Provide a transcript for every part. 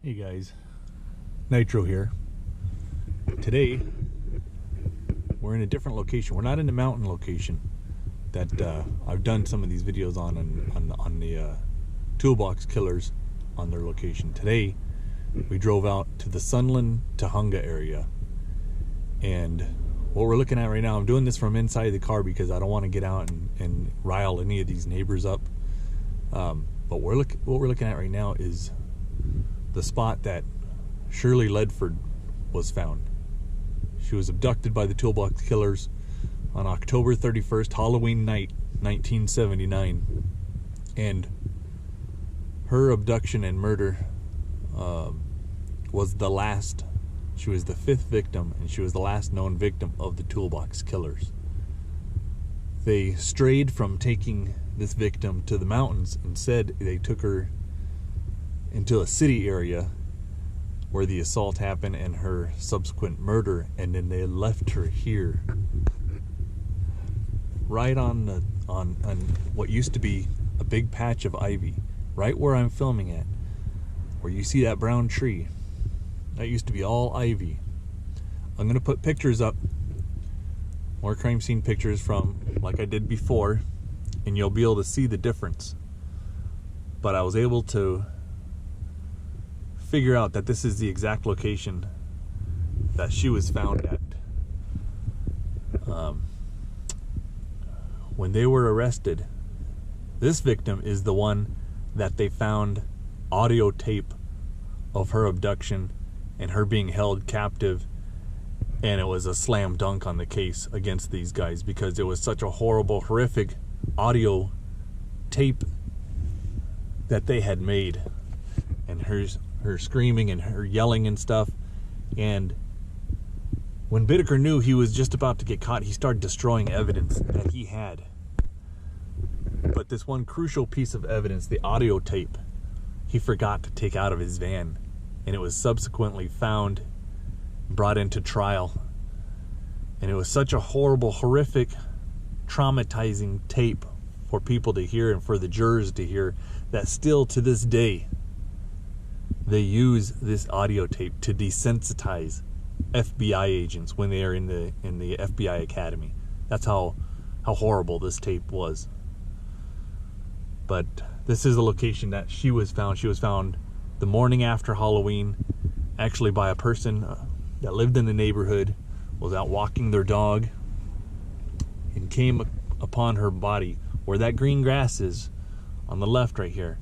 Hey guys, Nitro here. Today we're in a different location. We're not in the mountain location that I've done some of these videos on the Toolbox killers on their location. Today we drove out to the Sunland Tahunga area, and what we're looking at right now, I'm doing this from inside the car because I don't want to get out and rile any of these neighbors up. But what we're looking at right now is the spot that Shirley Ledford was found. She was abducted by the Toolbox killers on October 31st, Halloween night, 1979. And her abduction and murder was the last. She was the fifth victim, and she was the last known victim of the Toolbox killers. They strayed from taking this victim to the mountains. Instead, they took her into a city area where the assault happened and her subsequent murder, and then they left her here, right on what used to be a big patch of ivy, right where I'm filming at, where you see that brown tree. That used to be all ivy. I'm gonna put pictures up, more crime scene pictures from like I did before, and you'll be able to see the difference. But I was able to figure out that this is the exact location that she was found at. When they were arrested, this victim is the one that they found audio tape of her abduction and her being held captive, and it was a slam dunk on the case against these guys because it was such a horrible, horrific audio tape that they had made, and her screaming and her yelling and stuff. And when Bittaker knew he was just about to get caught, he started destroying evidence that he had. But this one crucial piece of evidence, the audio tape, he forgot to take out of his van, and it was subsequently found, brought into trial. And it was such a horrible, horrific, traumatizing tape for people to hear and for the jurors to hear that still to this day they use this audio tape to desensitize FBI agents when they are in the FBI academy. That's how horrible this tape was. But this is the location that she was found. She was found the morning after Halloween, actually by a person that lived in the neighborhood, was out walking their dog, and came upon her body where that green grass is on the left right here.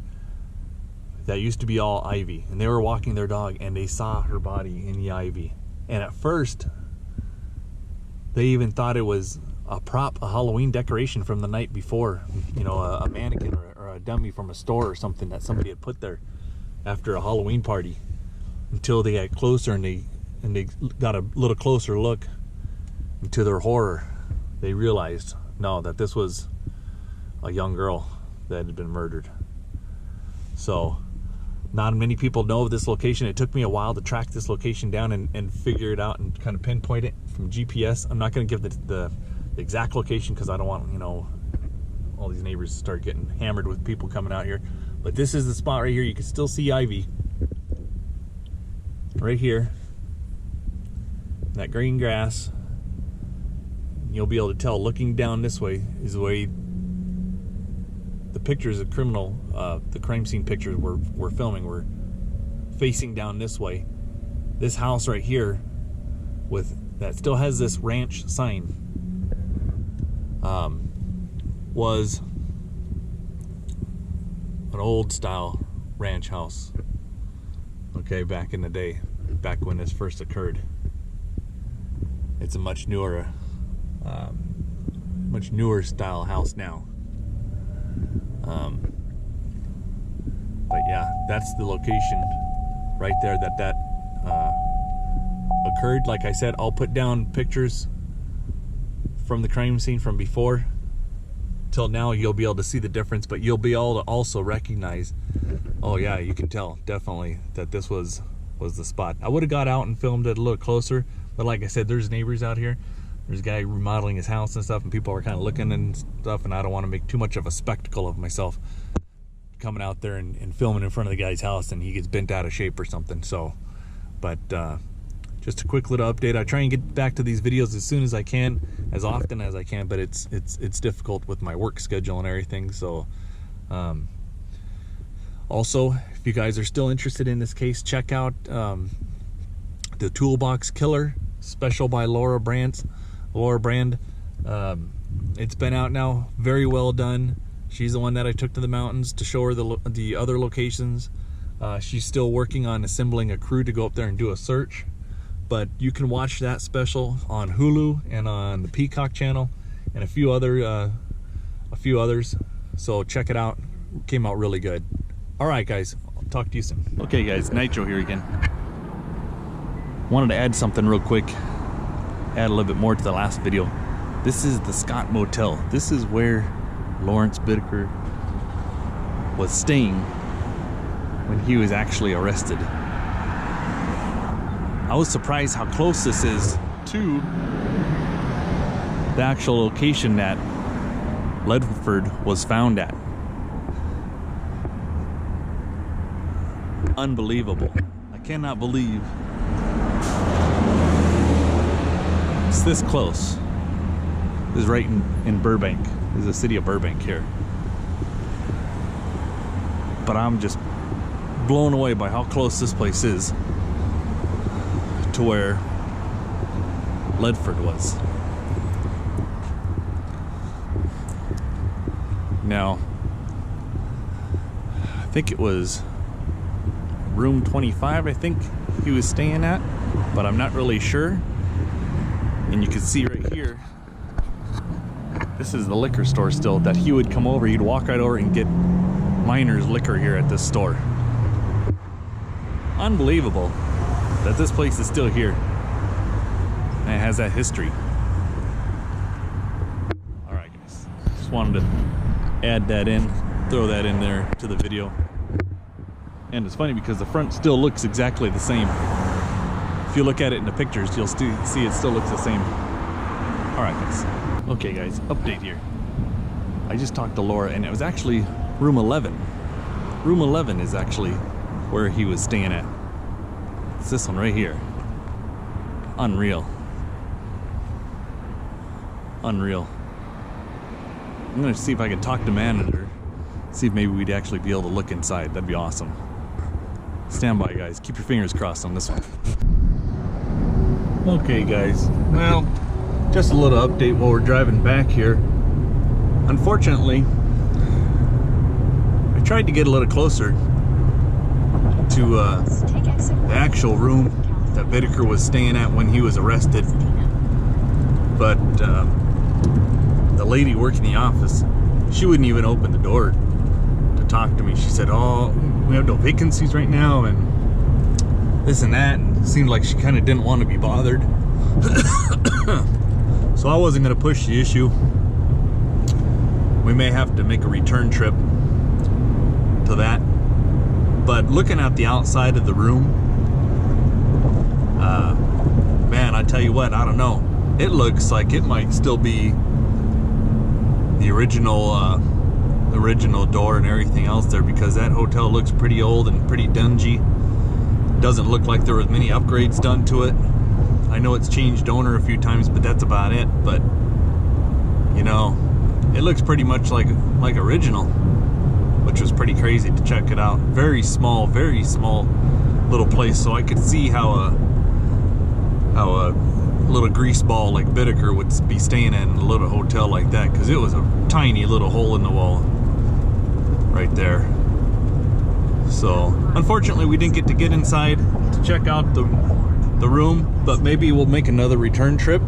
That used to be all ivy, and they were walking their dog and they saw her body in the ivy. And at first they even thought it was a prop, a Halloween decoration from the night before, you know, a mannequin or a dummy from a store or something that somebody had put there after a Halloween party, until they got closer and they got a little closer look, and to their horror they realized that this was a young girl that had been murdered. So not many people know of this location. It took me a while to track this location down and figure it out and kind of pinpoint it from GPS. I'm not going to give the exact location because I don't want, all these neighbors to start getting hammered with people coming out here. But this is the spot right here. You can still see ivy right here, that green grass. You'll be able to tell looking down this way is the way the pictures of the crime scene pictures we're filming were facing down this way. This house right here that still has this ranch sign was an old style ranch house, okay, back in the day, back when this first occurred. It's a much newer style house now. But yeah, that's the location right there that occurred. Like I said, I'll put down pictures from the crime scene from before till now. You'll be able to see the difference, but you'll be able to also recognize, oh yeah, you can tell definitely that this was the spot. I would have got out and filmed it a little closer, but like I said, there's neighbors out here. There's a guy remodeling his house and stuff, and people are kind of looking and stuff, and I don't want to make too much of a spectacle of myself coming out there and filming in front of the guy's house and he gets bent out of shape or something. So, but just a quick little update. I try and get back to these videos as soon as I can, as often as I can, but it's difficult with my work schedule and everything. So also, if you guys are still interested in this case, check out the Toolbox Killer special by Laura Brand. It's been out now, very well done. She's the one that I took to the mountains to show her the other locations. She's still working on assembling a crew to go up there and do a search, but you can watch that special on Hulu and on the Peacock channel and a few others. So check it out. It came out really good. All right, guys, I'll talk to you soon. Okay, guys, Nitro here again. Wanted to add something real quick, add a little bit more to the last video. This is the Scott Motel. This is where Lawrence Bittaker was staying when he was actually arrested. I was surprised how close this is to the actual location that Ledford was found at. Unbelievable. I cannot believe it's this close. This is right in Burbank. This is the city of Burbank here. But I'm just blown away by how close this place is to where Ledford was. Now, I think it was room 25, I think he was staying at, but I'm not really sure. And you can see right here, this is the liquor store still that he would come over. He'd walk right over and get Miner's liquor here at this store. Unbelievable that this place is still here and it has that history. All right, guys, just wanted to add that in, throw that in there to the video. And it's funny because the front still looks exactly the same. If you look at it in the pictures, you'll see it still looks the same. All right, guys. Okay, guys, update here. I just talked to Laura, and it was actually room 11. Room 11 is actually where he was staying at. It's this one right here. Unreal. Unreal. I'm gonna see if I can talk to manager, see if maybe we'd actually be able to look inside. That'd be awesome. Stand by, guys. Keep your fingers crossed on this one. Okay, guys. Well, just a little update while we're driving back here. Unfortunately, I tried to get a little closer to the actual room that Bittaker was staying at when he was arrested, but the lady working the office, she wouldn't even open the door to talk to me. She said, "Oh, we have no vacancies right now," and this and that, and it seemed like she kind of didn't want to be bothered. So I wasn't going to push the issue. We may have to make a return trip to that. But looking at the outside of the room, man, I tell you what, I don't know. It looks like it might still be the original door and everything else there, because that hotel looks pretty old and pretty dingy. Doesn't look like there was many upgrades done to it. I know it's changed owner a few times, but that's about it. But you know, it looks pretty much like original, which was pretty crazy to check it out. Very small little place, so I could see how a little grease ball like Bittaker would be staying in a little hotel like that, because it was a tiny little hole in the wall right there. So unfortunately we didn't get inside to check out the room, but maybe we'll make another return trip,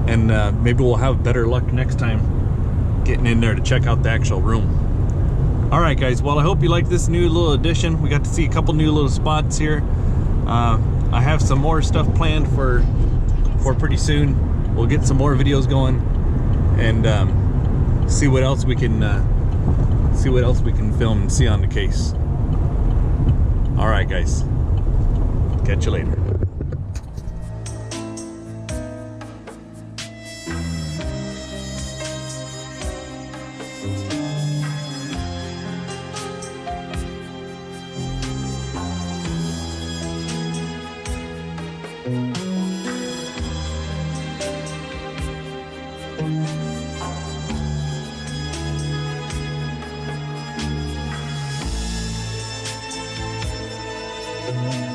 and maybe we'll have better luck next time getting in there to check out the actual room. All right, guys, well, I hope you like this new little addition. We got to see a couple new little spots here. I have some more stuff planned for pretty soon. We'll get some more videos going and see what else we can film and see on the case. All right, guys, catch you later. Bye.